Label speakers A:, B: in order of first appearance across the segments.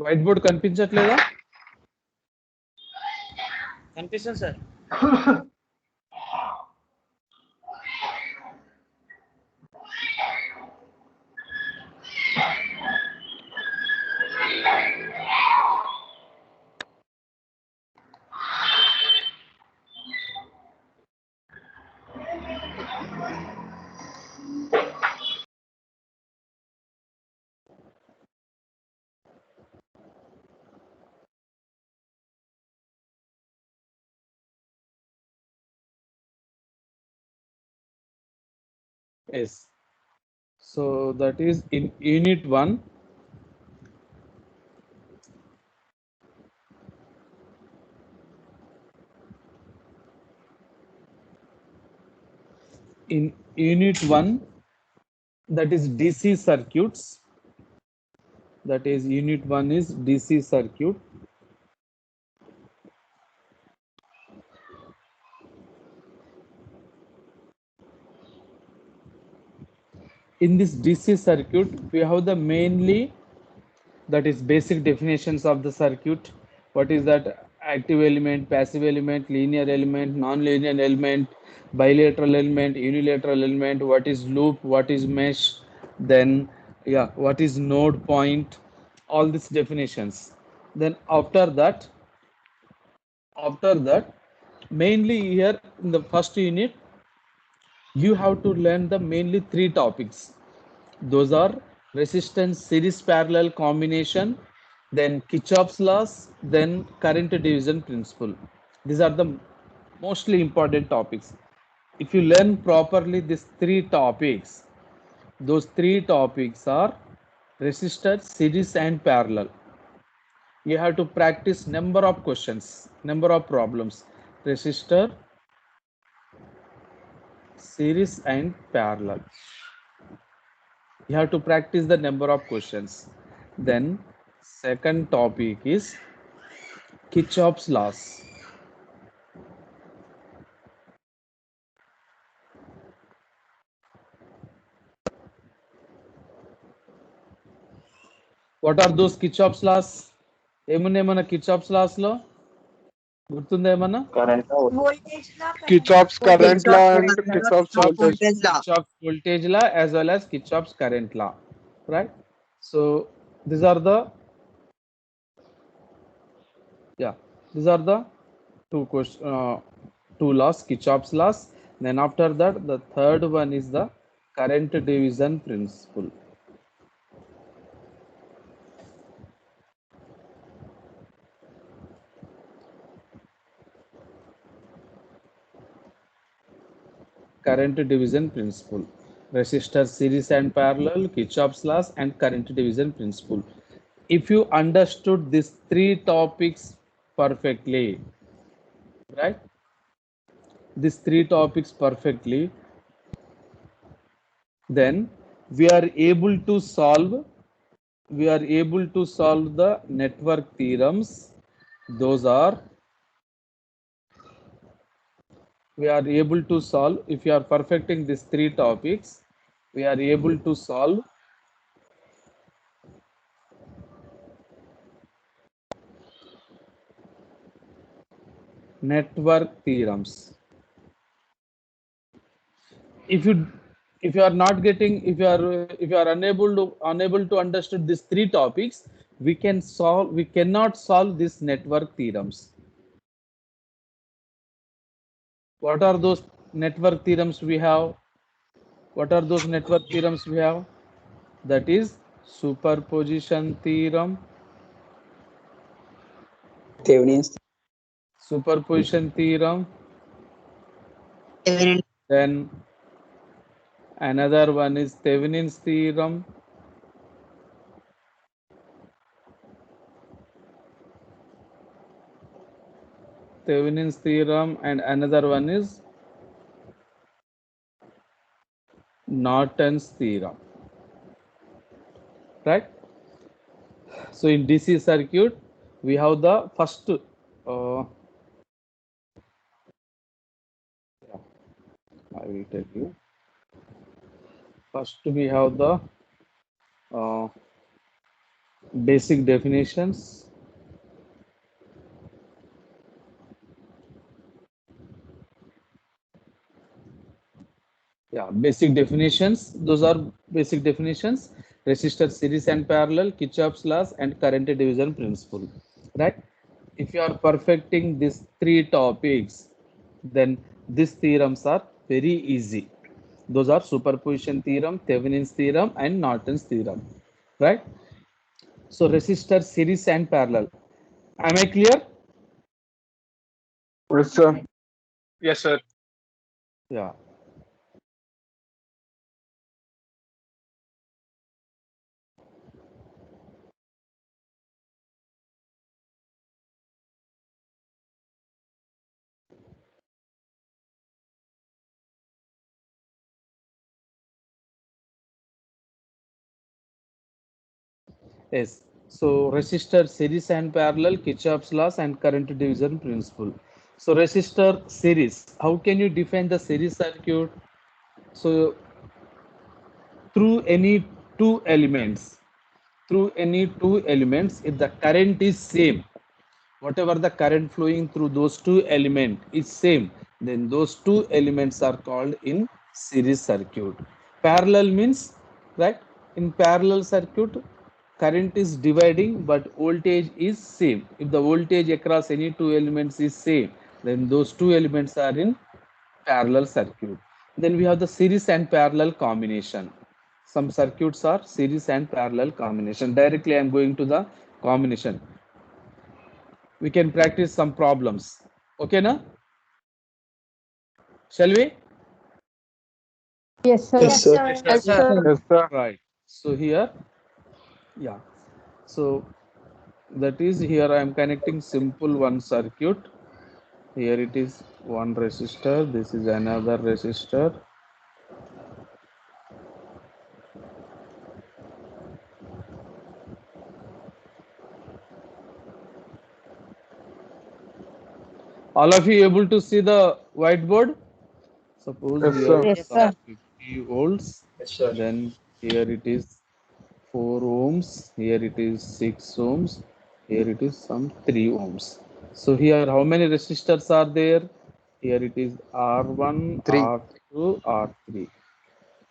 A: White board కనిపించట్లేదా?
B: కనిపిస్తుంది sir.
A: Yes. So that is in unit 1. In unit 1, that is DC circuits. That is unit 1 is DC circuit. In this DC circuit, we have the mainly, that is basic definitions of the circuit. What is that? Active element, passive element, linear element, non-linear element, bilateral element, unilateral element, what is loop, what is mesh, then what is node point, all these definitions. Then after that, mainly here in the first unit, you have to learn the mainly three topics. Those are resistance series parallel combination, then Kirchoffs laws, then current division principle. These are the mostly important topics. If you learn properly these three topics, those three topics are resistor, series and parallel. You have to practice number of questions, number of problems. Resistor, series and parallel. You have to practice the number of questions. Then second topic is Kirchoffs laws. What are those Kirchoffs laws? ఏమున్నాయి మన Kirchoffs laws లో? గుర్తుందా ఏమన్నా?
C: Kirchoffs current law and Kirchoffs voltage.
A: Kirchoffs voltage law as well as Kirchoffs current law, right? So these are the two laws, Kirchoffs laws. Then after that, the third one is the current division principle. Current division principle, resistor, series and parallel, Kirchoffs laws and current division principle. If you understood these three topics perfectly, right, these three topics perfectly, then we are able to solve the network theorems. Those are, we are able to solve, if you are perfecting these three topics, we are able to solve network theorems. If you are not getting, if you are unable to understand these three topics, we cannot solve this network theorems. What are those network theorems we have? That is superposition theorem, superposition theorem, then another one is Thevenin's theorem, and another one is Norton's theorem, right? So in DC circuit, we have the first I will tell you. First we have the Basic definitions. Yeah, basic definitions. Those are basic definitions. Resistor series and parallel, Kirchoffs laws, and current division principle. Right? If you are perfecting these three topics, then these theorems are very easy. Those are superposition theorem, Thevenin's theorem, and Norton's theorem. Right? So resistor series and parallel. Am I clear?
C: Yes, sir.
B: Yes, sir.
A: Yeah. Yes. So resistor series and parallel, Kirchhoff's laws and current division principle. So resistor series, how can you define the series circuit? So through any two elements, if the current is same, whatever the current flowing through those two elements is same, then those two elements are called in series circuit. Parallel means, right, in parallel circuit current is dividing but voltage is same. If the voltage across any two elements is same, then those two elements are in parallel circuit. Then we have the series and parallel combination. Some circuits are series and parallel combination. Directly I am going to the combination. We can practice some problems. Okay, na? Shall we?
D: Yes, sir.
E: Yes,
D: Yes,
E: sir.
D: sir.
B: Yes, sir.
D: Yes, sir.
C: Yes, sir.
A: Right. So here, yeah. So that is here I am connecting simple one circuit. Here it is one resistor. This is another resistor. All of you able to see the whiteboard? Suppose
C: Yes,
A: here
C: sir.
A: it
D: Yes,
A: is
D: sir.
A: some 50 volts.
E: Yes, sir.
A: Then here it is 4 ohms. Here it is 6 ohms. Here it is some 3 ohms. So here how many resistors are there? Here it is R1,
C: Three.
A: R2, R3.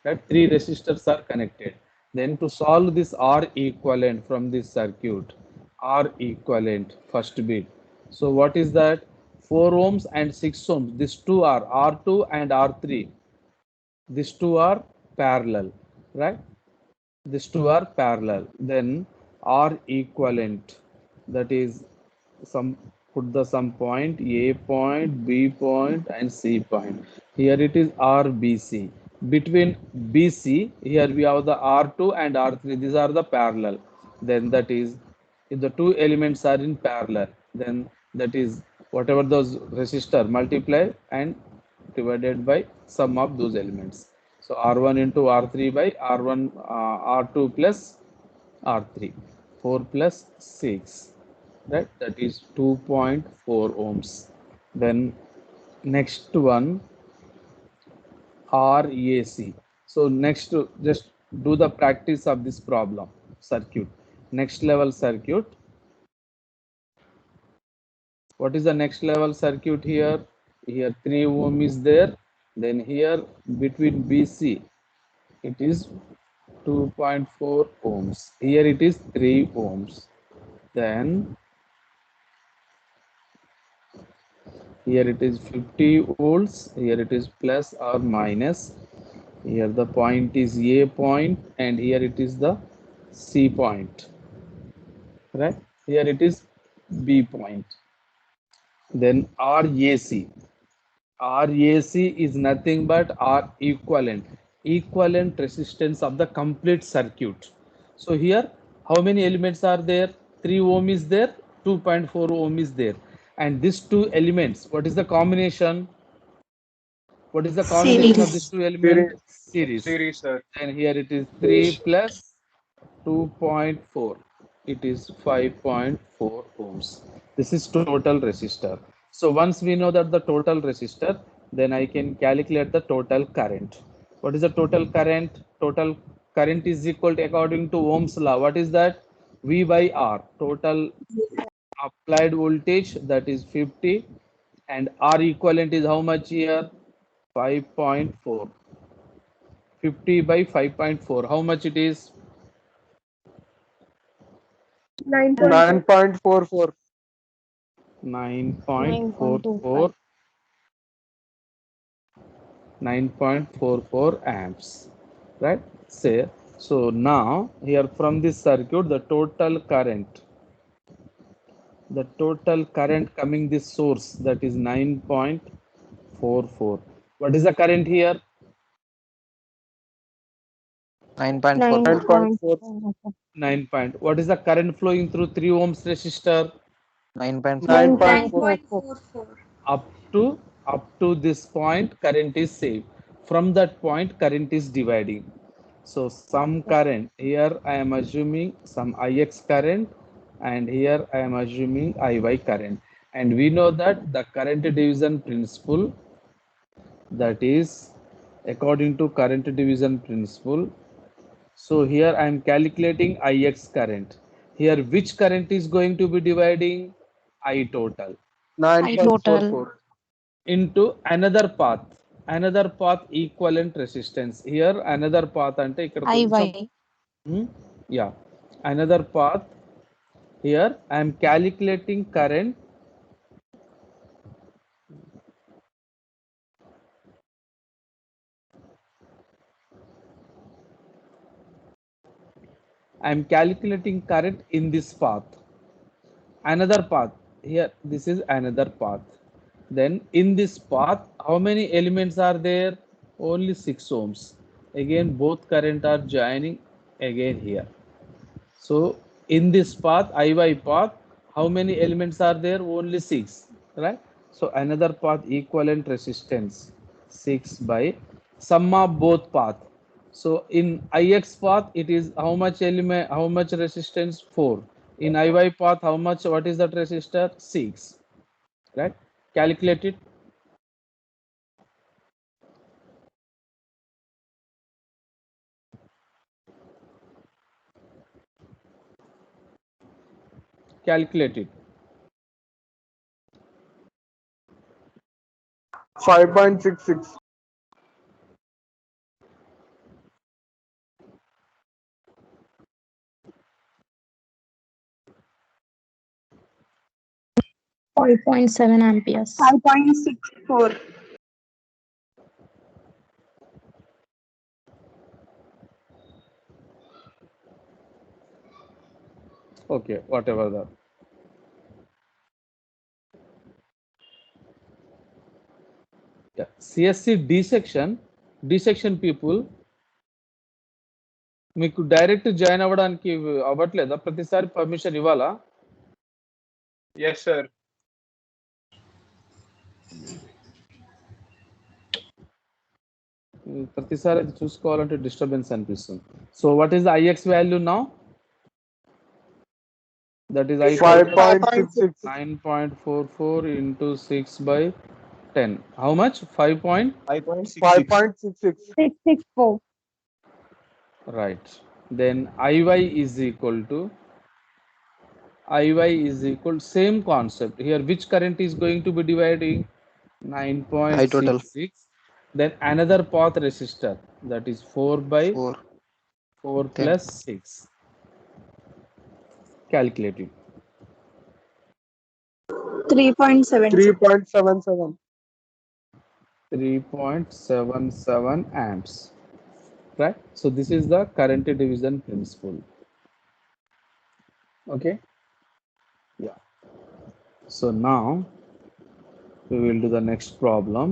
A: That three resistors are connected. Then to solve this R equivalent from this circuit, R equivalent first bit. So what is that? 4 ohms and 6 ohms. These two are R2 and R3. These two are parallel, right? These two are parallel. Then R equivalent, that is some, put the some point, A point, B point, and C point. Here it is RBC. Between BC, here we have the R2 and R3. These are the parallel. Then that is, if the two elements are in parallel, then that is whatever those resistor multiply and divided by sum of those elements. So R1 into R3 by R1, R2 plus R3, 4 plus 6, right? That is 2.4 ohms. Then next one, RAC. So next, just do the practice of this problem circuit. Next level circuit. What is the next level circuit here? Here 3 ohm is there. Then here between BC, it is 2.4 ohms. Here it is 3 ohms. Then here it is 50 volts. Here it is plus or minus. Here the point is A point and here it is the C point. Right? Here it is B point. Then RAC. RAC is nothing but R equivalent, equivalent resistance of the complete circuit. So here, how many elements are there? 3 ohm is there, 2.4 ohm is there. And these two elements, what is the combination? What is the combination of these
D: Series.
A: two elements?
C: Series.
A: Series.
B: Series, sir.
A: And here it is 3
E: Yes.
A: plus 2.4. It is 5.4 ohms. This is total resistor. So once we know that the total resistor, then I can calculate the total current. What is the total current? Total current is equal to, according to Ohm's law. What is that? V by R, total applied voltage, that is 50, and R equivalent is how much here? 5.4. 50 by 5.4. How much it is?
C: 9.44.
A: 9.44, 9.44 amps, right? Say, so now here from this circuit, the total current coming this source, that is 9.44. What is the current here?
B: 9.44.
C: 9.4.
A: 9 point. What is the current flowing through 3 ohms resistor?
B: 9.44.
C: 9.4.
A: up to this point current is saved. From that point current is dividing. So some current here I am assuming some ix current, and here I am assuming iy current, and we know that the current division principle, that is according to current division principle. So here I am calculating ix current. Here which current is going to be dividing? I total
C: 9.44.
A: into another path equivalent resistance. Here another path ante ikkada koncham yeah, another path. Here I am calculating current. I am calculating current in this path. Another path, here this is another path. Then in this path how many elements are there? Only 6 ohms. Again both current are joining again here. So in this path, IY path, how many elements are there? Only 6, right? So another path equivalent resistance 6 by sum of both path. So in IX path, it is how much element, how much resistance? 4. In IY path, how much? What is that resistor? 6, right? Calculate it. Calculate it.
C: 5.66.
D: 5.7 amperes.
E: 5.64.
A: Okay, whatever that. Yeah. CSC D section people, మీకు direct join అవ్వడానికి అవ్వట్లేదా? ప్రతిసారి permission ఇవ్వాలా?
C: Yes, sir.
A: ప్రతిసారి అది చూసుకోవాలంటే disturbance అనిపిస్తుంది. So what is the IX value now? That is I
C: 5.66.
A: 9.44 into 6 by 10. How much? 5 point?
C: 5.66.
E: 664.
A: Right. Then IY is equal, same concept. Here which current is going to be dividing?
B: I total
A: 9.66. Then another path resistor, that is 4 by
B: 4.
A: 4
B: 10.
A: plus 6. Calculate it.
E: 3.7.
C: 3.77.
A: 3.77 amps, right? So this is the current division principle. Okay, yeah. So now we will do the next problem.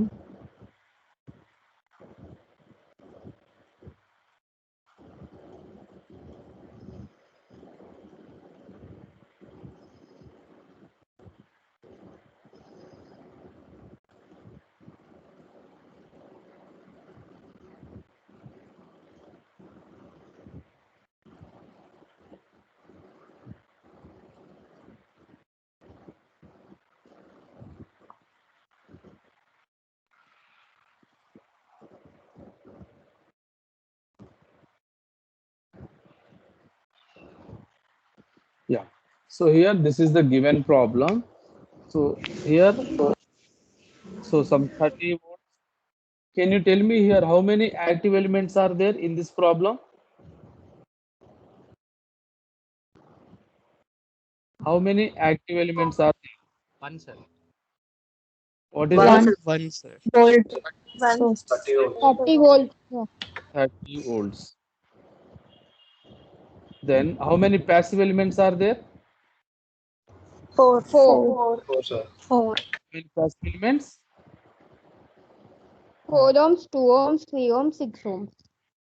A: Yeah. So here this is the given problem. So here, so some 30 volts. Can you tell me here how many active elements are there in this problem? How many active elements are there?
B: One, sir.
A: What is that?
D: One
B: One, sir.
D: volt
E: One.
D: source. 30 volt. Yeah.
A: 30 volts. Then how many passive elements are there?
E: Four.
D: Four.
E: Four.
A: How many passive elements?
D: 4 ohms, 2 ohms, 3 ohms, 6 ohms.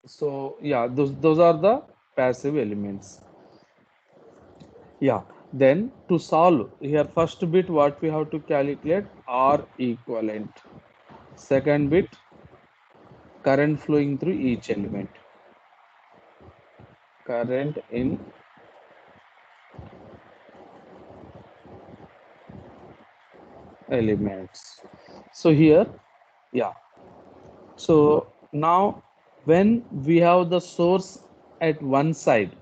A: So yeah, those are the passive elements. Yeah. Then to solve here, first bit what we have to calculate R equivalent. Second bit current flowing through each element. Current in elements. So here, yeah. So now when we have the source at one side,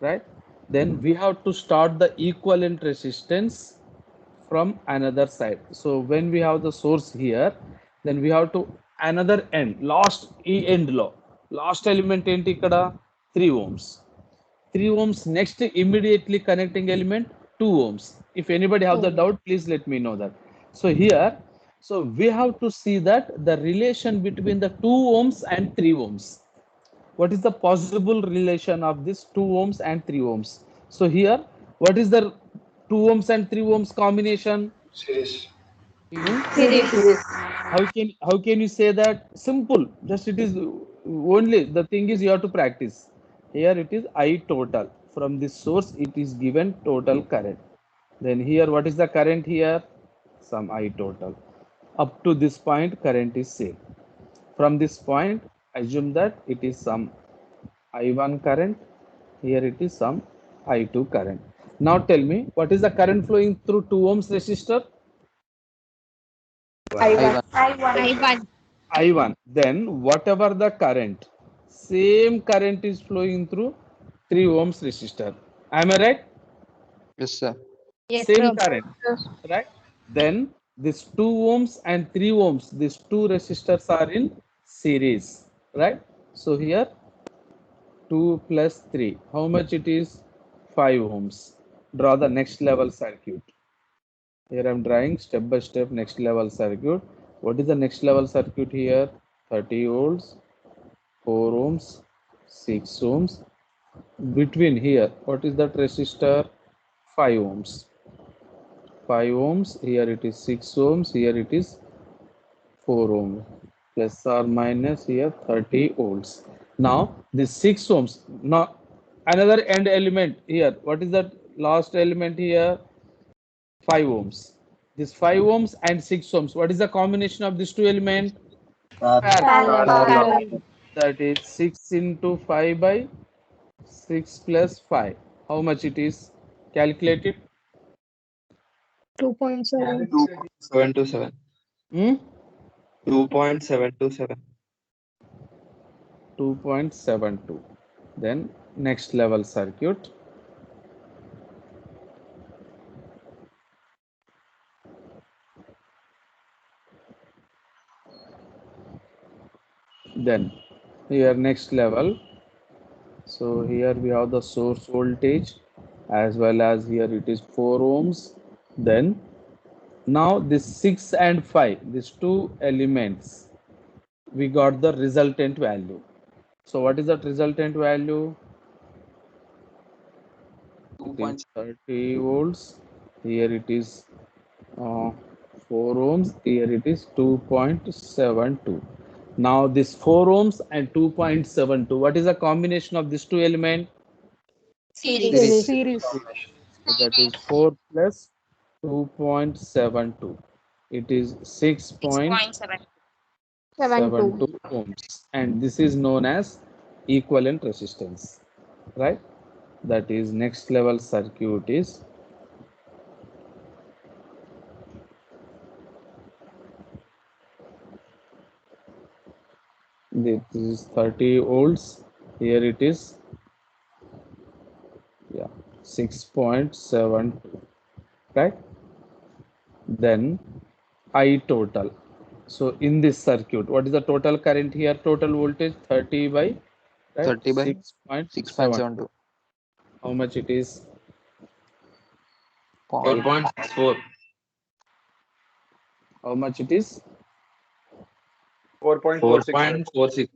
A: right? Then we have to start the equivalent resistance from another side. So when we have the source here, then we have to another end, last e end lo. Last element enti ikkada 3 ohms. 3 ohms next immediately connecting element 2 ohms. If anybody have the doubt, please let me know that. So here, so we have to see that the relation between the 2 ohms and 3 ohms. What is the possible relation of this 2 ohms and 3 ohms? So here, what is the 2 ohms and 3 ohms combination? Hmm?
E: Series.
A: How can you say that? Simple. Just it is only the thing is you have to practice. Here it is I total. From this source it is given total current. Then here what is the current here? Some I total. Up to this point current is same. From this point assume that it is some I1 current. Here it is some I2 current. Now tell me what is the current flowing through 2 ohms resistor?
E: I1.
D: I1.
A: I1. Then whatever the current, same current is flowing through 3 ohms resistor. Am I right?
B: Yes, sir.
D: Yes,
A: Same
D: sir.
A: current, right? Then this 2 ohms and 3 ohms, these two resistors are in series, right? So here 2 plus 3, how much it is? 5 ohms. Draw the next level circuit. Here I'm drawing step by step next level circuit. What is the next level circuit here? 30 volts, 4 ohms, 6 ohms. Between here, what is that resistor? 5 ohms. 5 ohms, here it is 6 ohms, here it is 4 ohms. Plus or minus here 30 volts. Now this 6 ohms. Now another end element here. What is that last element here? 5 ohms. This 5 ohms and 6 ohms. What is the combination of these two elements? Parallel.
D: Parallel.
A: That is 6 into 5 by 6 plus 5. How much it is? Calculate it.
D: 2.7.
F: 727.
A: Hmm?
F: 2.727.
A: 2.72. Then next level circuit. Then here next level. So here we have the source voltage as well as here it is 4 ohms. Then now this 6 and 5, these two elements, we got the resultant value. So what is that resultant value? It is 30 volts. Here it is 4 ohms. Here it is 2.72. Now this 4 ohms and 2.72. What is the combination of these two elements?
E: Series.
D: Series.
A: So that is 4 plus 2.72. It is
D: 7.2.
A: 6.72 ohms. And this is known as equivalent resistance, right? That is next level circuit is this is 30 volts. Here it is, yeah, 6.72, right? Then I total. So in this circuit, what is the total current here? Total voltage 30 by, right?
B: 30 by
A: 6.7.
B: 6.72.
A: How much it is?
F: 4.64.
A: How much it is?
C: 4.46.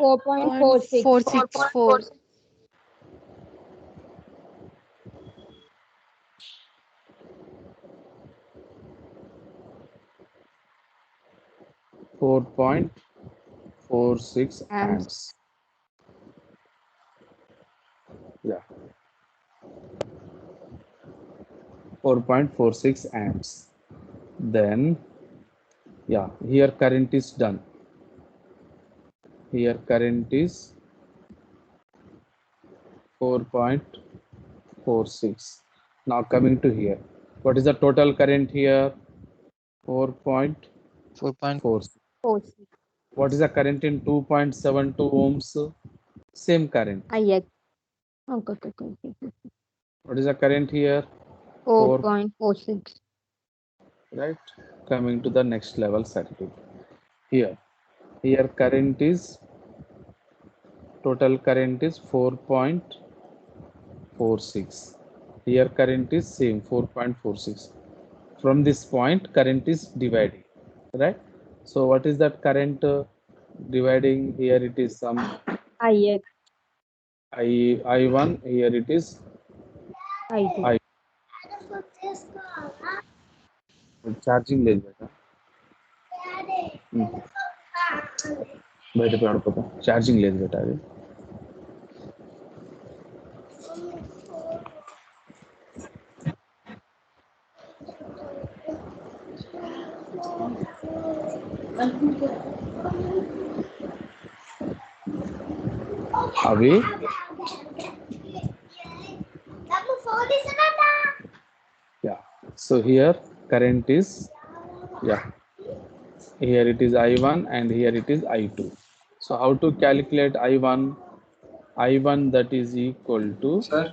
F: 4.46.
D: 4.46.
E: 464.
A: 4.46
D: Amps.
A: amps. Yeah, 4.46 amps. Then, yeah, here current is done. Here current is 4.46. Now coming to here. What is the total current here? 4.46.
B: 4.46.
A: What is the current in 2.72 ohms? Same current.
D: IX. Okay.
A: What is the current here?
D: 4.46.
A: Right? Coming to the next level circuit. Here current is, total current is 4.46. Here current is same 4.46. From this point current is dividing, right? So what is that current dividing? Here it is some
D: IX.
A: I1, here it is
D: I2.
A: I. Charging లేదు బేటా బయట పోయి ఆడుకోతా charging లేదు బేటా అది అవి yeah, so here current is, yeah, here it is I1 and here it is I2. So how to calculate I1? I1 that is equal to,
F: Sir,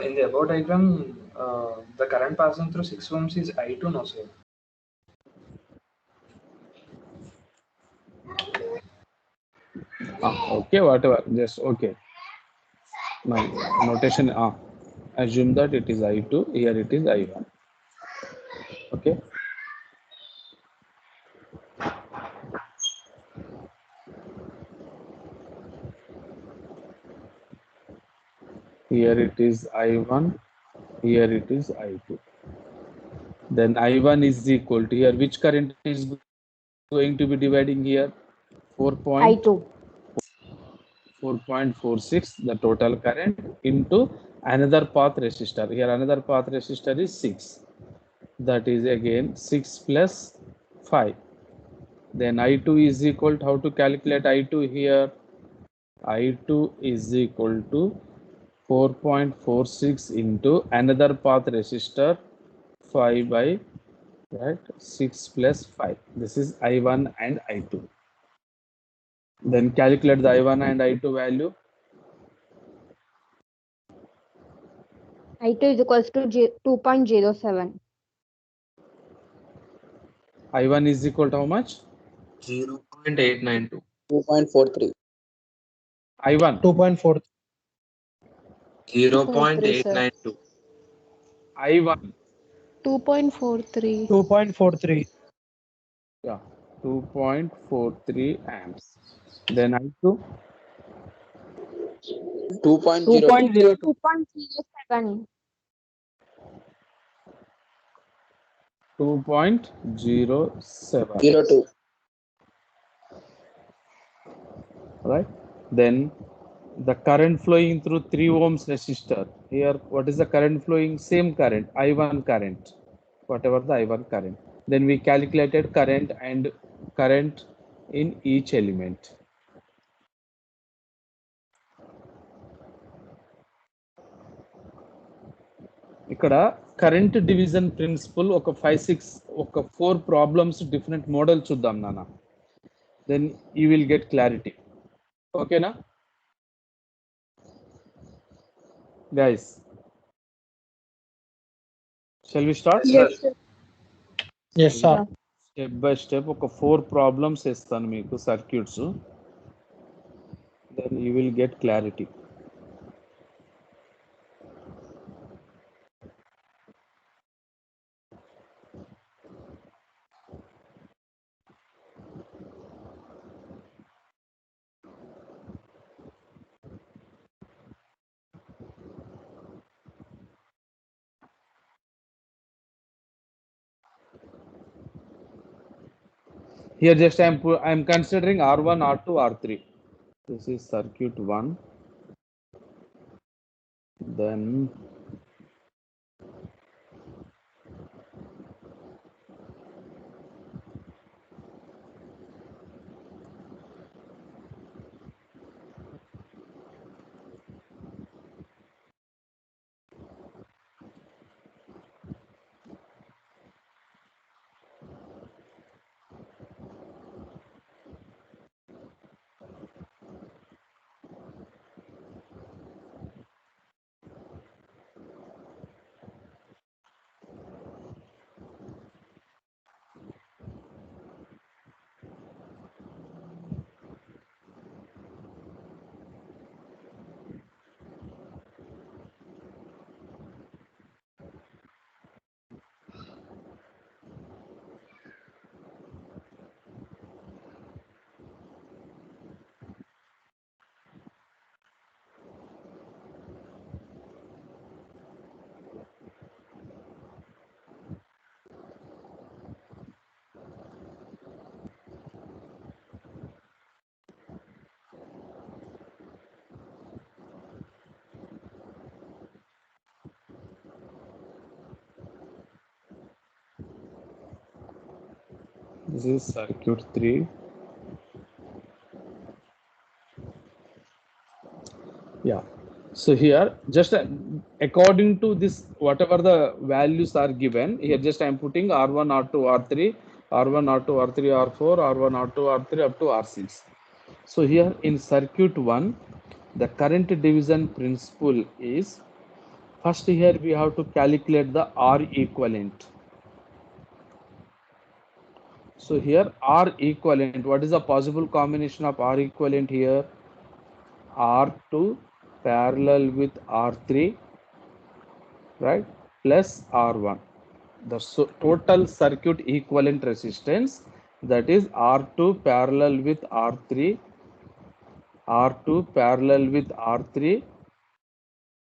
F: in the above diagram, the current passing through 6 ohms is I2, no sir?
A: okay, whatever, just okay. My notation, assume that it is I2, here it is I1. Okay. Here it is I1, here it is I2. Then I1 is equal to, here which current is going to be dividing here?
D: I2.
A: 4.46, the total current, into another path resistor. Here another path resistor is 6. That is again 6 plus 5. Then I2 is equal to, how to calculate I2 here? I2 is equal to 4.46 into another path resistor 5 by, right, 6 plus 5. This is I1 and I2. Then calculate the I1 and I2 value.
D: I2 is equals to 2.07.
A: I1 is equal to how much?
F: 0.892.
G: 2.43.
A: I1
G: 2.4.
F: 0.892.
A: I1,
E: 2.43.
G: 2.43.
A: yeah, 2.43 amps. Then I2,
G: 2.02.
D: 2.07.
A: 2.07,
G: 02.
A: right? Then the current flowing through 3 ohms resistor. Here, what is the current flowing? Same current, I1 current, whatever the I1 current. Then we calculated current and current in each element. ఇక్కడ current division principle ఒక 4 problems different model చూద్దాం నాన్న. Then you will get clarity. ఓకేనా? Guys, shall we start?
C: Yes, sir.
G: Yes, sir.
A: Step by step ఒక 4 problems ఇస్తాను మీకు circuits, then you will get clarity. Here just I'm considering R1, R2, R3. This is circuit 1. Then this is circuit 3. Yeah. So here just according to this, whatever the values are given here, just I'm putting R1, R2, R3, R1, R2, R3, R4, R1, R2, R3 up to R6. So here in circuit 1, the current division principle is, first here we have to calculate the R equivalent. So here R equivalent, what is the possible combination of R equivalent here? R2 parallel with R3, right, plus R1. The total circuit equivalent resistance, that is R2 parallel with R3, R2 parallel with R3,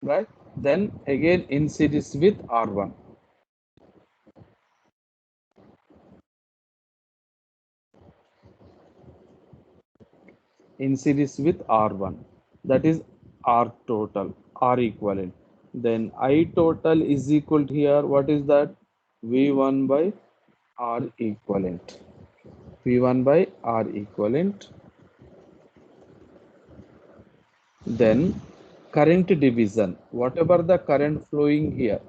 A: right, then again in series with R1. In series with R1, that is R total, R equivalent. Then I total is equal to here, what is that? V1 by R equivalent. V1 by R equivalent. Then current division, whatever the current flowing here.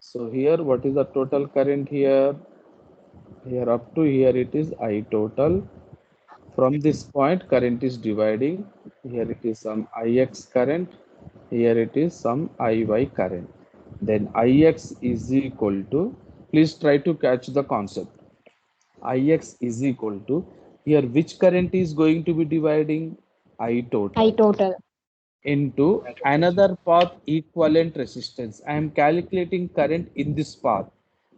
A: So here, what is the total current here? Here up to here it is I total. From this point, current is dividing. Here it is some Ix current. Here it is some Iy current. Then Ix is equal to, please try to catch the concept. Ix is equal to, here which current is going to be dividing? I total.
D: I total.
A: Into another path equivalent resistance. I am calculating current in this path.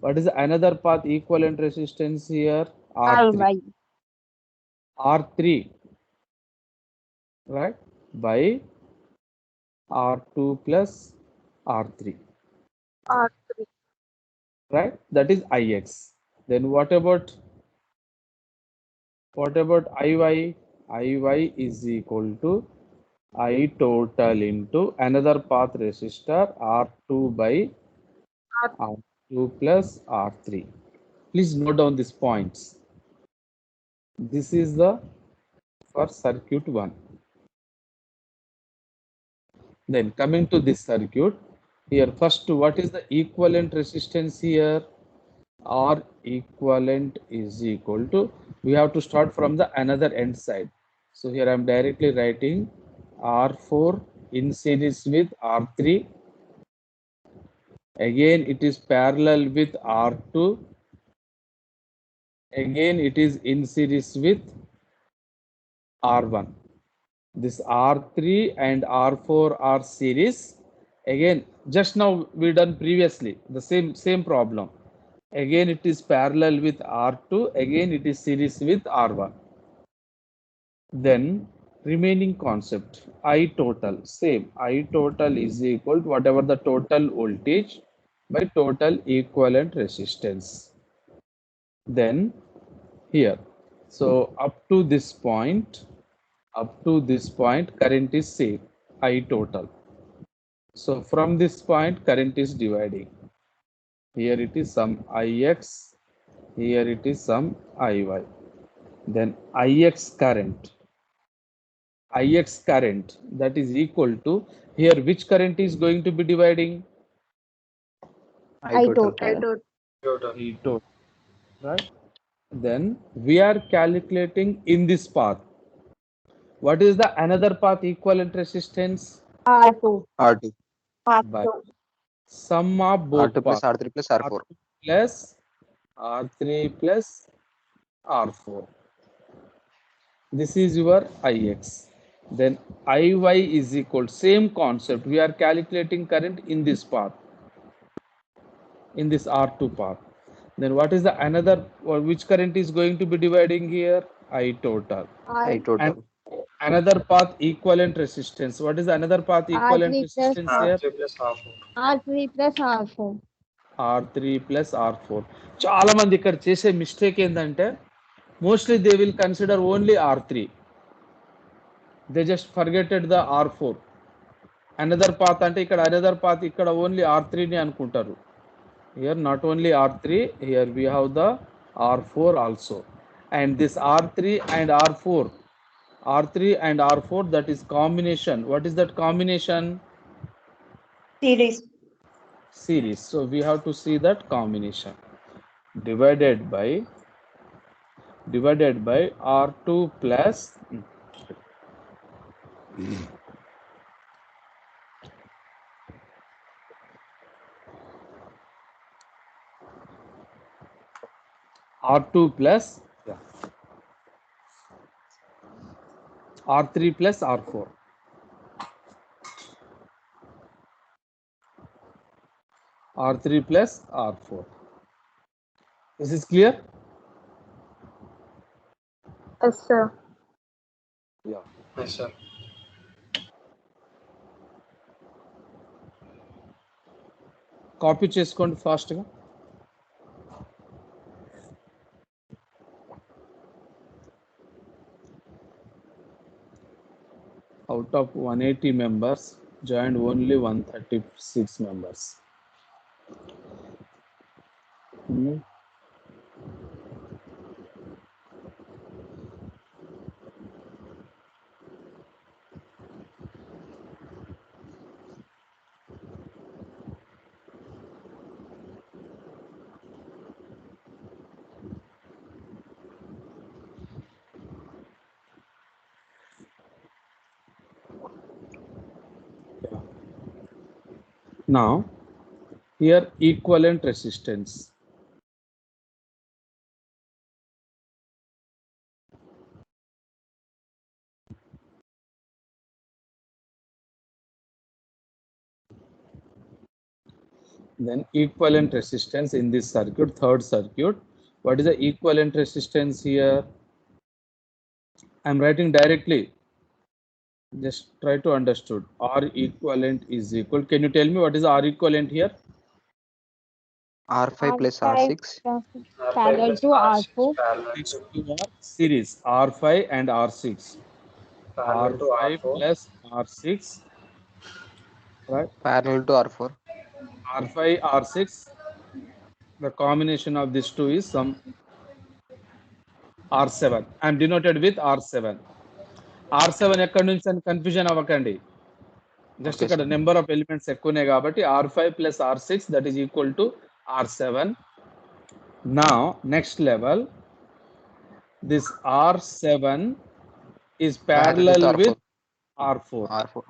A: What is another path equivalent resistance here? R3.
D: Ry.
A: R3, right, by R2 plus R3,
D: R3.
A: right? That is Ix. Then what about Iy? Iy is equal to I total into another path resistor R2 by R2 plus R3. Please note down these points. This is the for circuit 1. Then coming to this circuit, here first what is the equivalent resistance here? R equivalent is equal to, we have to start from the another end side. So here I am directly writing R4 in series with R3. Again, it is parallel with R2. Again, it is in series with R1. This R3 and R4 are series. Again, just now we done previously the same problem. Again, it is parallel with R2. Again, it is series with R1. Then remaining concept, I total, same. I total is equal to whatever the total voltage by total equivalent resistance. Then here, so up to this point, current is same, I total. So from this point, current is dividing. Here it is some Ix, here it is some Iy. Then Ix current that is equal to, here which current is going to be dividing?
E: I
D: I
E: total.
D: total.
A: I total, right? Then we are calculating in this path. What is the another path equivalent resistance?
D: R2.
B: R2.
A: By
D: R2.
A: sum of both
B: R2 plus
A: paths.
B: R3 plus R4.
A: R2 plus R3 plus R4. This is your Ix. Then Iy is equal, same concept. We are calculating current in this path, in this R2 path. Then what is the another, or which current is going to be dividing here? I total.
B: I
D: R.
B: total.
A: And another path equivalent resistance. What is the another path equivalent
D: R3 plus
A: resistance
D: R.
A: here?
F: R3 plus R4.
D: R3 plus R4.
A: R3 plus R4. చాలా మంది ఇక్కడ చేసే mistake ఏంటంటే mostly they will consider only R3. They just ఫర్గెటెడ్ the R4. Another path అంటే ఇక్కడ another path ఇక్కడ only R3 ని అనుకుంటారు. Here not only R3, here we have the R4 also. And this R3 and R4, that is combination. What is that combination?
D: Series.
A: Series. So we have to see that combination divided by R2 plus R2 plus R3 plus R4. R3 plus R4. This is clear?
D: Yes, sir.
A: Yeah.
F: Yes, sir.
A: Copy చేసుకోండి ఫాస్ట్గా. Out of 180 members, joined only 136 members. Now, here equivalent resistance. Then equivalent resistance in this circuit, third circuit. What is the equivalent resistance here? I'm writing directly. Just try to understood. R equivalent is equal. Can you tell me what is R equivalent here?
B: R5 plus
D: R5
B: R6.
D: parallel to R4.
F: Parallel
A: These
F: to,
A: two are series, R5 and R6.
F: parallel to
A: R5
F: R4.
A: plus R6, right?
B: Parallel to R4.
A: R5, R6. The combination of these two is some R7. I'm denoted with R7. R7 ఎక్కడి నుంచి అని confusion అవ్వకండి. Just
B: Okay,
A: ఇక్కడ
B: sir.
A: Number of elements ఎక్కువనే కాబట్టి R5 plus R6, that is equal to R7. Now next level, this R7 is
B: Parallel
A: parallel
B: to
A: with
B: R4.
A: R4.
B: R4.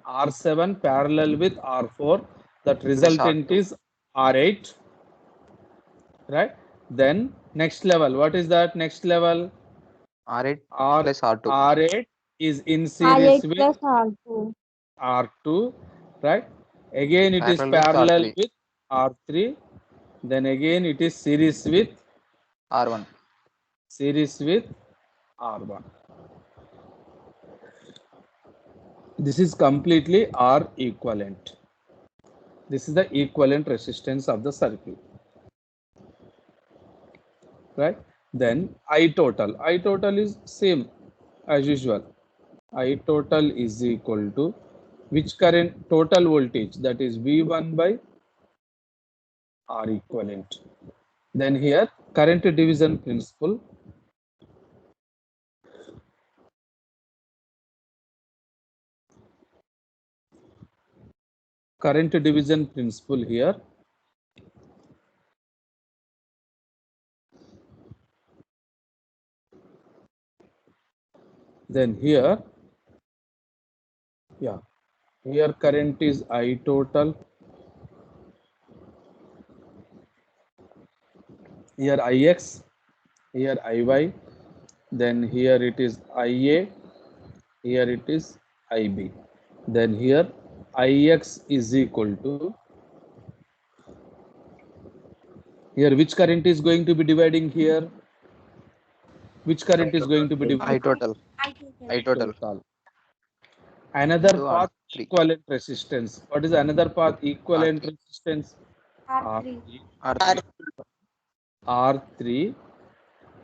A: R7 parallel with R4. That resultant
B: R2.
A: is R8. Right? Then next level. What is that next level?
B: R8
A: R
B: plus R2.
A: R8 is in series
D: R8
A: with
D: plus R2.
A: R2. Right? Again it is
B: Parallel with
A: parallel
B: R3.
A: with R3. Then again it is series with
B: R1.
A: R1. This is completely R equivalent. This is the equivalent resistance of the circuit. Right? Then I total. I total is same as usual. I total is equal to which current total voltage, that is V1 by R equivalent. Then here current division principle. Current division principle here. Then here, yeah, here current is I total. Here Ix, here Iy, then here it is Ia, here it is Ib. Then here Ix is equal to, here which current is going to be dividing here? Which current is going to be
B: I
A: dividing?
B: total. I total.
A: Total. Another
B: To
A: path
B: R3.
A: equivalent resistance. What is another path equivalent
B: R3.
A: resistance?
D: R3.
B: R3.
A: R3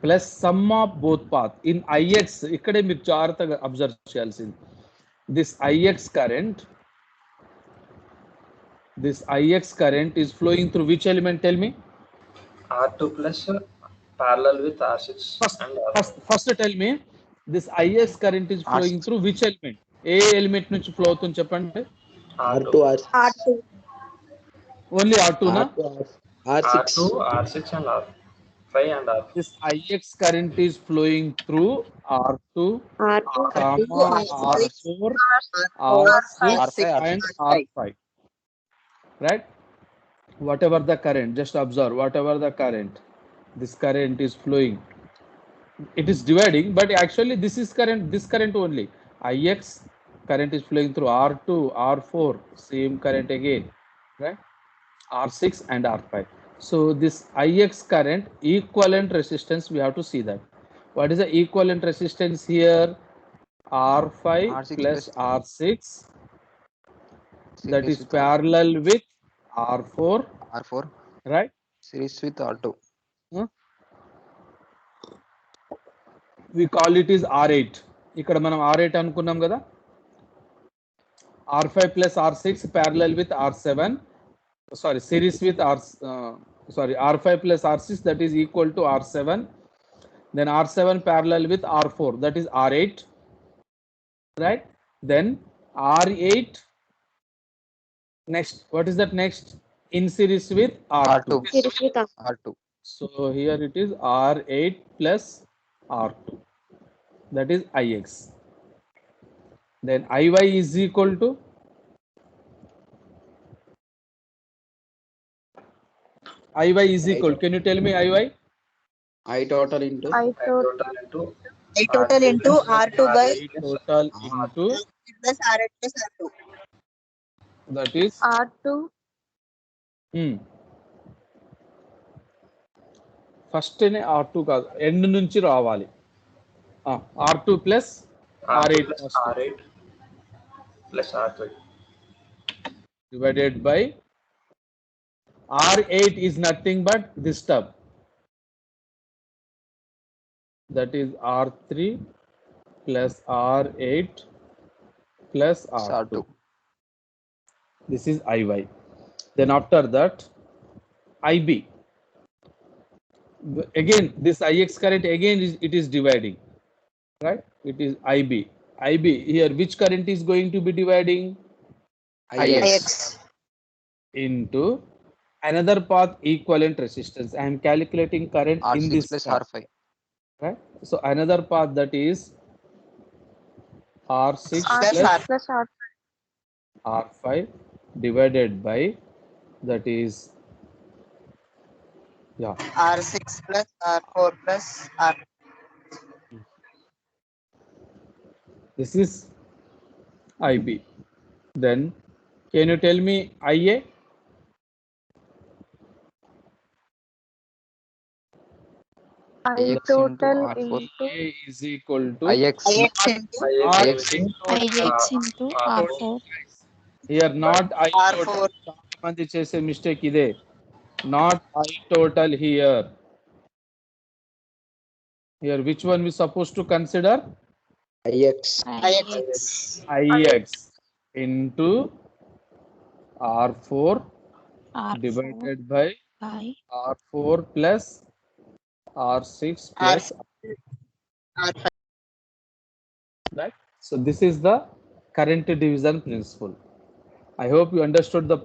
A: plus sum of both path. In Ix, ikkade meer jagrataga observe cheyalsindi. This Ix current is flowing through which element? Tell me.
F: R2 plus parallel with R6 and R1.
A: First tell me, this Ix current is flowing
B: R6.
A: through which element? A element నుంచి flow అవుతుంది చెప్పండి.
F: R2,
D: R2.
A: Only R2 na?
F: R2, R6 and R5 and R4.
A: This Ix current is flowing through R2,
D: R2.
A: comma, R4, R6
B: R5,
A: and
B: R6.
A: R5. Right? Whatever the current, just observe, whatever the current, this current is flowing. It is dividing, but actually this current only. Ix current is flowing through R2, R4, same current again, right? R6 and R5. So this Ix current equivalent resistance, we have to see that. What is the equivalent resistance here? R5
B: R6
A: plus
B: plus
A: R6, that
B: series
A: is
B: with
A: parallel with R4,
B: R4.
A: right?
B: Series with R2.
A: Huh? We call it is R8. ఇక్కడ మనం R8 అనుకున్నాం కదా. R5 plus R6 parallel with R7. Sorry, series with R5 plus R6, that is equal to R7. Then R7 parallel with R4, that is R8. Right? Then R8. Next, what is that next? In series with R2.
D: Series with R2.
B: R2.
A: So here it is R8 plus R2. That is Ix. Then Iy is equal to Can you tell me Iy?
H: I total into
D: I total.
F: I total into
I: R2 by
A: I total into,
I: plus R8 plus R2.
A: that is
D: R2.
A: First R2 కాదు, end నుంచి రావాలి. R2 plus R8
F: plus R3
A: divided by R8 is nothing but this term, that is R3 plus R8 plus R2. This is Iy. Then after that Ib. Again this Ix current again it is dividing, right? It is Ib. Here which current is going to be dividing?
B: Ix.
A: Into another path equivalent resistance. I am calculating current in
B: R6
A: this
B: plus
A: path,
B: R5.
A: right? So another path, that is R6
D: R6 plus R5.
A: R5 divided by, that is, yeah,
I: R6 plus R4 plus R.
A: this is IB. Then can you tell me IA?
D: I
B: IX into
D: total
B: R4.
D: into
A: IA is equal to
B: IX.
I: IX into
A: not
F: IX
A: I
F: in
A: total.
E: IX into R4.
A: Here not I total.
I: R4.
A: చాలా మంది చేసే mistake ఇదే. Not I total here. Here which one we supposed to consider?
H: IX.
I: IX.
A: IX into R4
E: R4
A: divided by
E: by
A: R4 plus R6 plus,
I: R5.
A: right? So this is the current division principle. I hope you understood the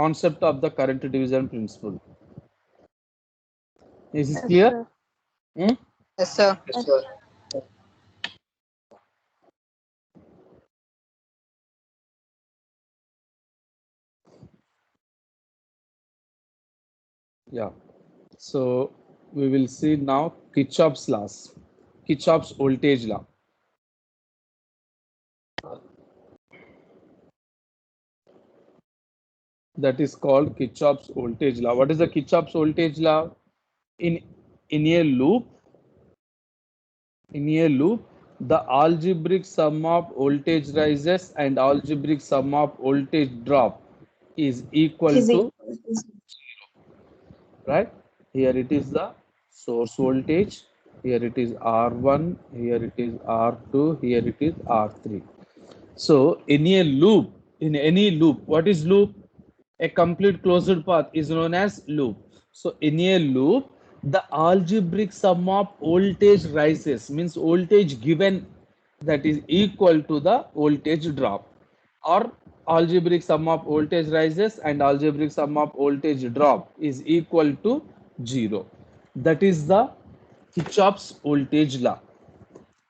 A: concept of the current division principle. Is it
D: yes,
A: clear?
D: sir.
A: Hmm?
I: Yes, sir.
F: Yes, sir.
A: Yeah. So we will see now Kirchoffs laws, Kirchoffs voltage law. That is called Kirchoffs voltage law. What is the Kirchoffs voltage law? In in a loop, the algebraic sum of voltage rises and algebraic sum of voltage drop is equal to, right? Here it is the source voltage, here it is R1, here it is R2, here it is R3. So in any loop, what is loop? A complete closed path is known as loop. So in a loop, the algebraic sum of voltage rises, means voltage given, that is equal to the voltage drop, or algebraic sum of voltage rises and algebraic sum of voltage drop is equal to 0. That is the Kirchoff's voltage law,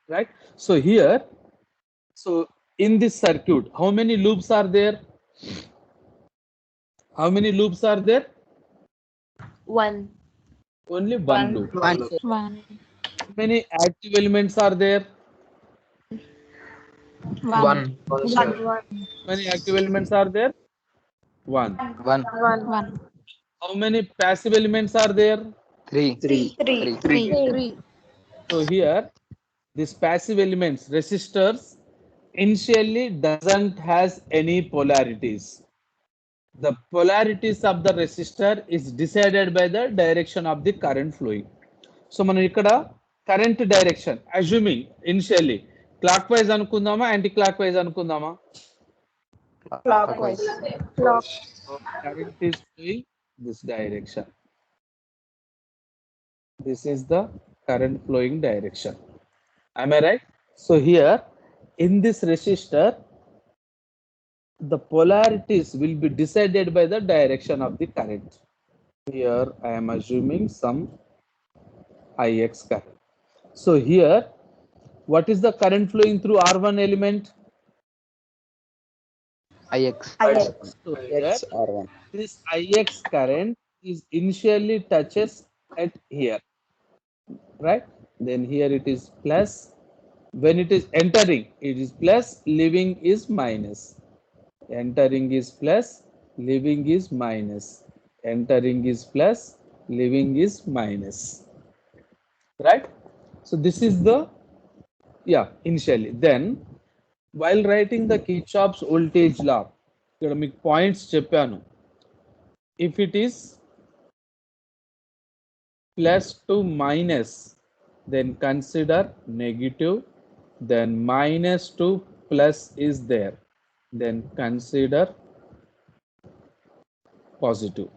A: right? So here, so in this circuit, how many loops are there? How many loops are there?
D: One.
A: Only one loop.
I: One.
E: 1.
A: How many active elements are there?
E: 1.
F: One. One, sir.
D: One.
A: How many active elements are there? One.
B: One.
D: One.
E: 1.
A: How many passive elements are there?
B: Three.
H: Three.
I: Three.
E: 3.
A: So here, these passive elements, resistors, initially doesn't has any polarities. The polarities of the resistor is decided by the direction of the current flowing. So మనం ఇక్కడ current direction assuming initially clockwise అనుకుందామా anti clockwise అనుకుందామా?
B: Clockwise.
D: Clock.
A: Current is flowing this direction. This is the current flowing direction. Am I right? So here in this resistor, the polarities will be decided by the direction of the current. Here I am assuming some Ix current. So here, what is the current flowing through R1 element?
B: IX.
A: So here,
H: X R1.
A: this Ix current is initially touches at here, right? Then here it is plus. When it is entering, it is plus, leaving is minus. Entering is plus, leaving is minus. Entering is plus, leaving is minus. Right? So this is the, yeah, initially. Then while writing the Kirchoff's voltage law, ఇక్కడ మీకు points చెప్పాను. If it is plus to minus, then consider negative. Then minus to plus is there, then consider positive.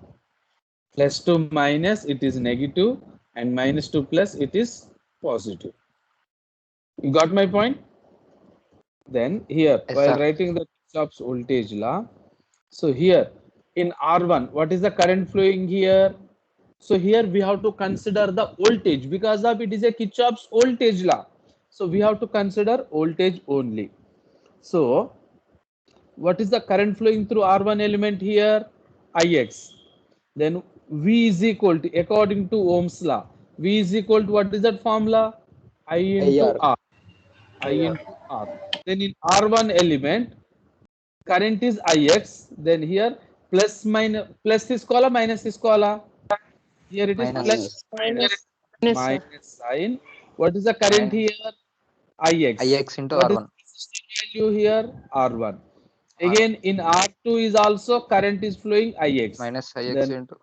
A: Plus to minus, it is negative, and minus to plus, it is positive. You got my point? Then here,
B: Yes,
A: while
B: sir.
A: writing the Kirchoff's voltage law, so here in R1, what is the current flowing here? So here we have to consider the voltage, because of it is a Kirchoff's voltage law. So we have to consider voltage only. So what is the current flowing through R1 element here? Ix. Then V is equal to, according to Ohm's law, V is equal to, what is that formula? I into
H: IR.
A: R. I into R. Then in R1 element, current is Ix. Then here plus is called, minus is called. Here it is
B: Minus.
A: plus
I: Minus.
A: minus sign. What is the current
B: Minus.
A: here? Ix.
B: Ix into
A: What is
B: R1.
A: the resistor value here? R1.
B: R
A: Again in R2 is also current is flowing Ix.
B: minus Ix
A: Then
B: into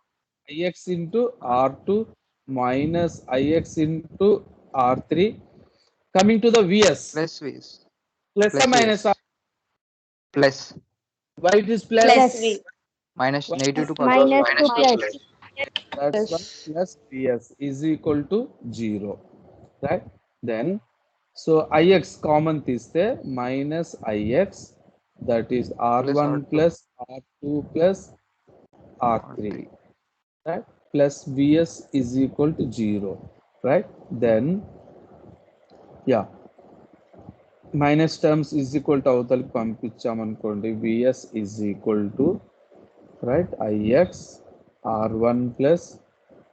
A: Ix into R2 minus Ix into R3. Coming to the Vs.
B: plus Vs.
A: Plus or
B: Plus
A: minus?
B: Vs. Plus.
A: Why it is plus?
I: Plus.
B: Minus
A: Why?
B: negative to positive.
E: Minus to plus.
A: That's why plus Vs is equal to 0. Right? Then, so Ix common is there, minus Ix, that is
B: Plus
A: R1
B: R2.
A: plus R2 plus R3, right? Plus Vs is equal to 0, right? Then, yeah, minus terms is equal to అవతలకి పంపించామనుకోండి, Vs is equal to, right, Ix R1 plus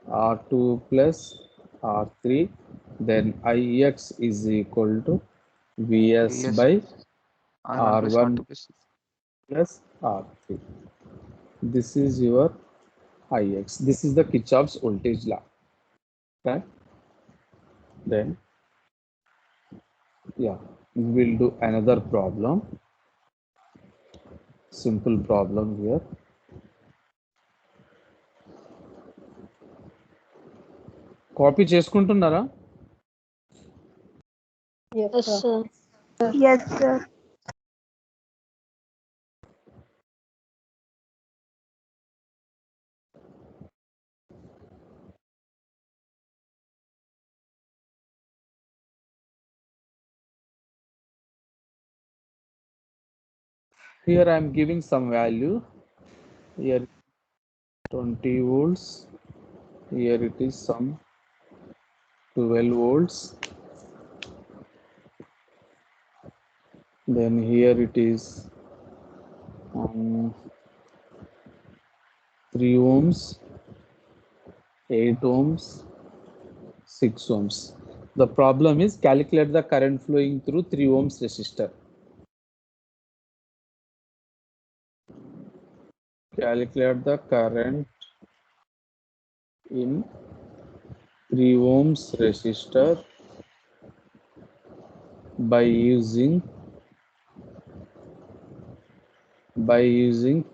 A: R2 plus R3, then Ix is equal to Vs
B: Vs
A: by
B: R1 plus
A: R1
B: R2 plus
A: plus R3. This is your Ix. This is the Kirchoffs voltage law. Okay. Then, yeah, we will do another problem. Simple problem here. Copy చేసుకుంటున్నారా?
E: Yes,
I: Yes,
E: sir.
I: sir.
D: Yes, sir.
A: Here I am giving some value. Here 20 volts. Here it is some 12 volts. Then here it is 3 ohms, 8 ohms, 6 ohms. The problem is calculate the current flowing through 3 ohms resistor. Calculate the current in 3 ohms resistor by using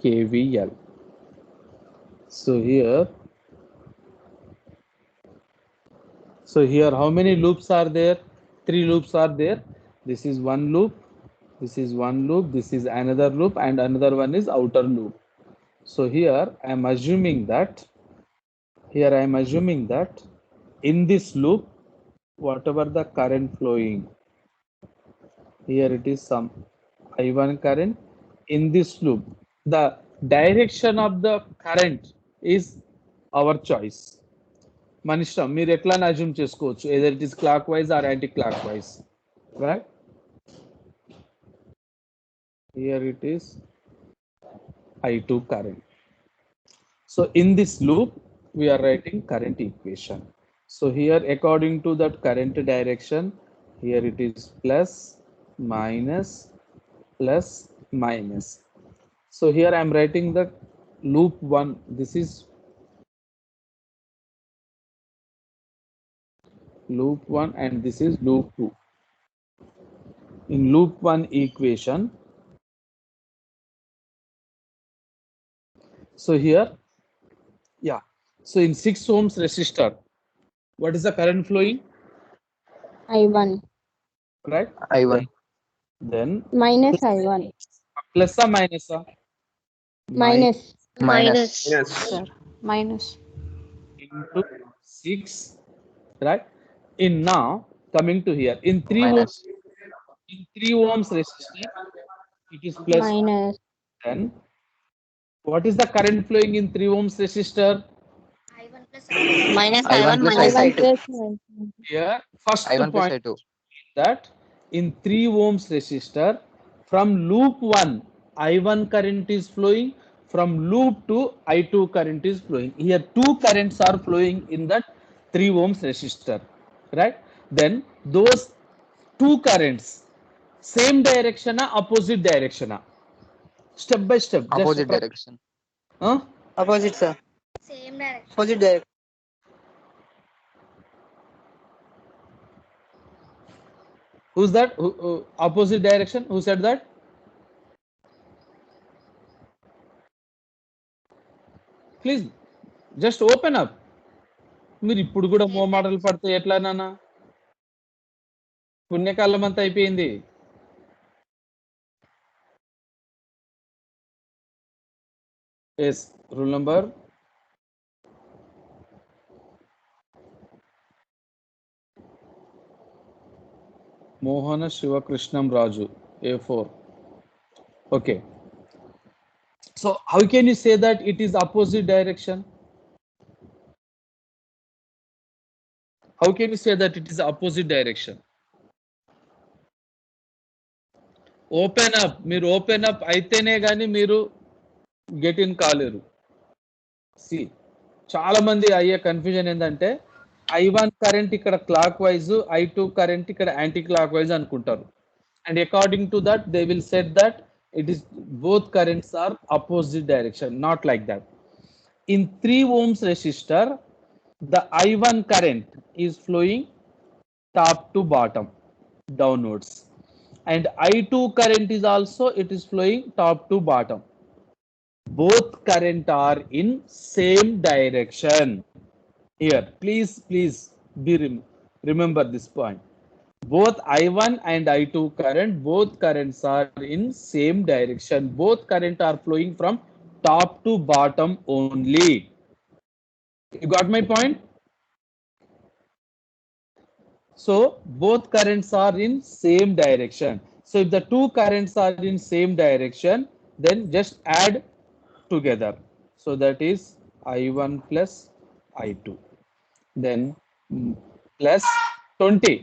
A: KVL. So here how many loops are there? 3 loops are there. This is one loop, this is one loop, this is another loop, and another one is outer loop. So here I am assuming that in this loop, whatever the current flowing, here it is some I1 current. In this loop, the direction of the current is our choice. మన ఇష్టం, మీరు ఎట్లా assume చేసుకోవచ్చు, either it is clockwise or anti-clockwise, right? Here it is I2 current. So in this loop, we are writing current equation. So here, according to that current direction, here it is plus, minus, plus, minus. So here I am writing the loop 1. This is loop 1 and this is loop 2. In loop 1 equation, so here, yeah, so in 6 ohms resistor, what is the current flowing,
E: I1
A: right?
B: I1
A: Then
E: minus I1
A: plus or minus?
E: minus.
B: minus
C: Yes.
E: Sir. Minus.
A: Into 6, right? In now coming to here, in 3 ohms,
B: minus
A: in 3 ohms resistor, it is plus.
E: Minus.
A: Then what is the current flowing in 3 ohms resistor?
I: Minus
B: I1
I: I1
B: plus
I: minus
E: I1
B: I2.
I: I2.
E: plus
A: Here first
B: I1 plus
A: point
B: I2.
A: that in 3 ohms resistor, from loop 1 I1 current is flowing, from loop to I2 current is flowing. Here two currents are flowing in that 3 ohms resistor, right? Then those two currents, same direction, opposite direction, step by step. Just
B: Opposite
A: try.
B: direction.
A: Huh?
I: Opposite, sir. Same direction. Opposite direction.
A: Who's that? Opposite direction? Who said that? Please just open up. మీరు ఇప్పుడు కూడా మాటలు పడితే ఎట్లా నాన్న? పుణ్యకాలం అంతా అయిపోయింది. Yes, rule number Mohana శివకృష్ణం Raju, A4. Okay. So how can you say that it is opposite direction? How can you say that it is opposite direction? Open up. మీరు ఓపెన్ అప్ అయితేనే కానీ మీరు గెట్ ఇన్ కాలేరు. C, చాలా మంది అయ్యే confusion ఏంటంటే I1 current ఇక్కడ క్లాక్ వైజ్, I2 కరెంట్ ఇక్కడ యాంటీ క్లాక్ వైజ్ అనుకుంటారు. And according to that they will set that it is both currents are opposite direction. Not like that. In 3 ohms resistor, the I1 current is flowing top to bottom, downwards, and I2 current is also, it is flowing top to bottom. Both current are in same direction. Here please remember this point. Both I1 and I2 current, both currents are in same direction. Both current are flowing from top to bottom only. You got my point? So both currents are in same direction. So if the two currents are in same direction, then just add together. So that is I1 plus I2. Then plus 20.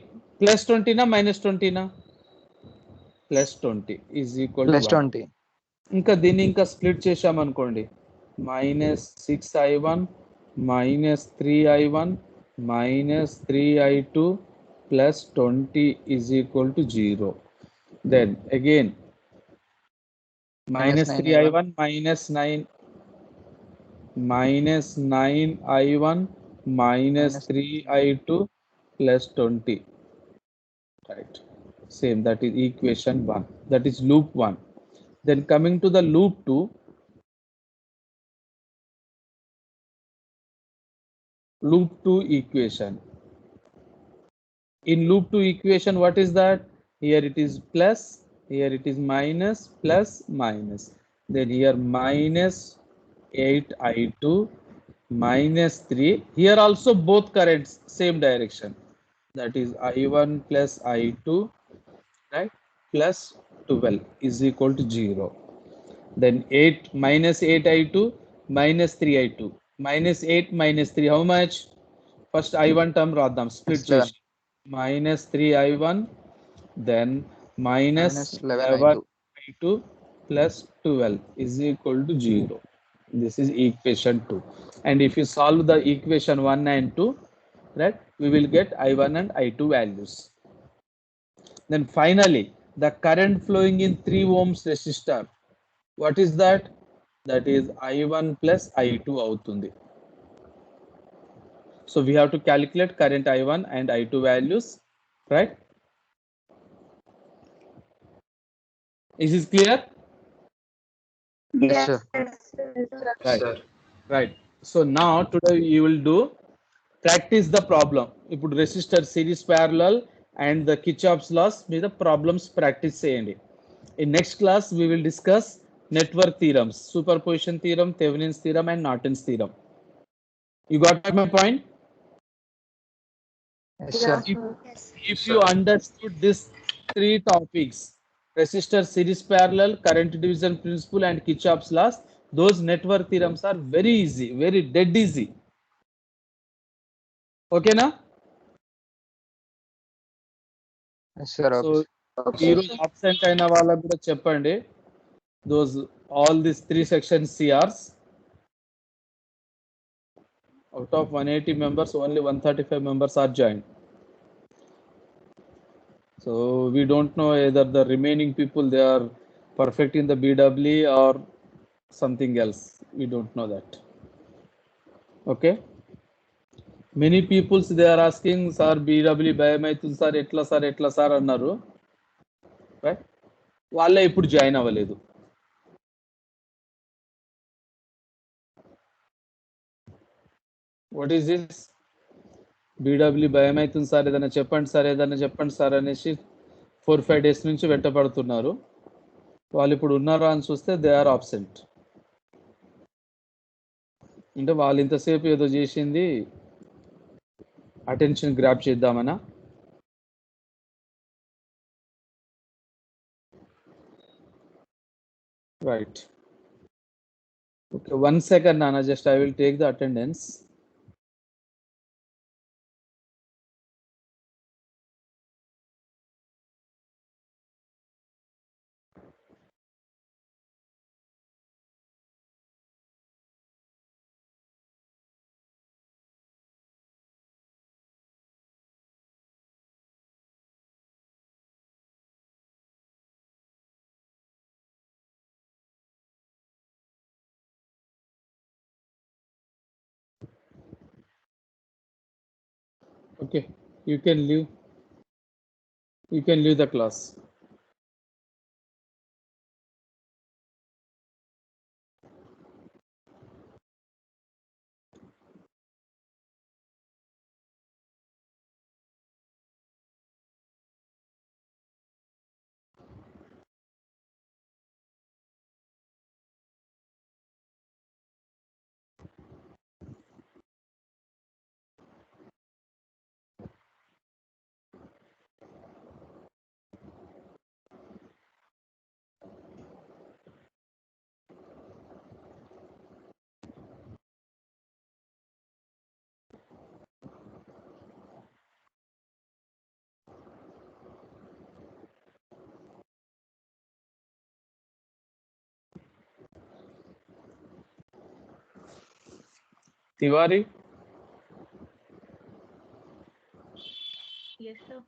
A: Plus 20 na minus 20 na? Plus 20 is equal
B: Plus
A: to 1.
B: 20.
A: ఇంకా దీన్ని ఇంకా split చేసామనుకోండి, -6I1 -3I1 -3I2 plus 20 is equal to 0. Then again -3I1 -9I1 -3I2 plus 20. Right. Same, that is equation 1. That is loop 1. Then coming to the loop 2, equation. In loop 2 equation, what is that? Here it is plus, here it is minus, plus, minus. Then here minus 8I2 minus 3. Here also both currents same direction. That is I1 plus I2, right, plus 12 is equal to 0. Then 8 minus 8I2 minus 3I2 minus 8 minus 3, how much? First I1 term రాద్దాం, split చేసి minus 3I1, then minus 11I2 plus 12 is equal to 0. This is equation 2. And if you solve the equation 1 and 2, right, we will get I1 and I2 values. Then finally, the current flowing in 3 ohms resistor, what is that? That is I1 plus I2 అవుతుంది. So we have to calculate current I1 and I2 values, right? Is this clear?
B: Yes, sir.
A: Right.
F: Sir.
A: Right. So now today you will do practice the problem. ఇప్పుడు resistor series parallel and the Kirchoffs laws మీద problems practice చేయండి. In next class we will discuss network theorems, superposition theorem, Thevenin's theorem and Norton's theorem. You got my point?
B: Yes, sir.
A: If you understood these 3 topics, resistor series parallel, current division principle and Kirchoffs laws, those network theorems are very easy, very dead easy. Okay na?
B: Yes, sir.
A: So ఈరోజు absent అయిన వాళ్ళకు కూడా చెప్పండి, all these 3 sections CRs. Out of 180 members, only 135 members are joined. So we don't know either the remaining people they are perfect in the BW or something else. We don't know that. Okay. Many peoples they are asking, sir, BW భయమైతుంది sir ఎట్లా sir అన్నారు. Right, వాళ్ళే ఇప్పుడు join అవ్వలేదు. What is this? BW భయమైతుంది sir, ఏదైనా చెప్పండి sir అనేసి 4-5 days నుంచి వెంటపడుతున్నారు. వాళ్ళు ఇప్పుడు ఉన్నారా అని చూస్తే దే ఆర్ ఆబ్సెంట్. అంటే వాళ్ళు ఇంతసేపు ఏదో చేసింది అటెన్షన్ గ్రాప్ చేద్దామనా? Right. Okay, 1 second, Nana. Just I will take the attendance. Okay, you can leave. You can leave the class. Tiwari,
D: Yes, sir.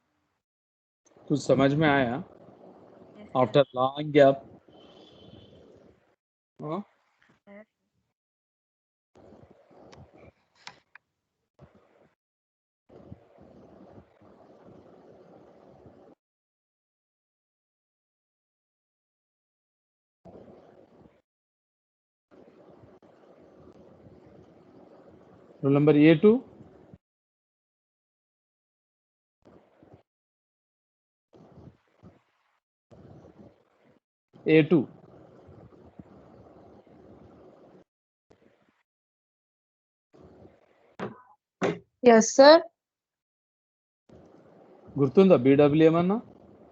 A: कुछ समझ में आया?
D: Yes,
A: After long gap. Huh?
D: sir.
A: Roll number A2. A2.
E: Yes, sir.
A: గుర్తుందా BW ఏమన్నా?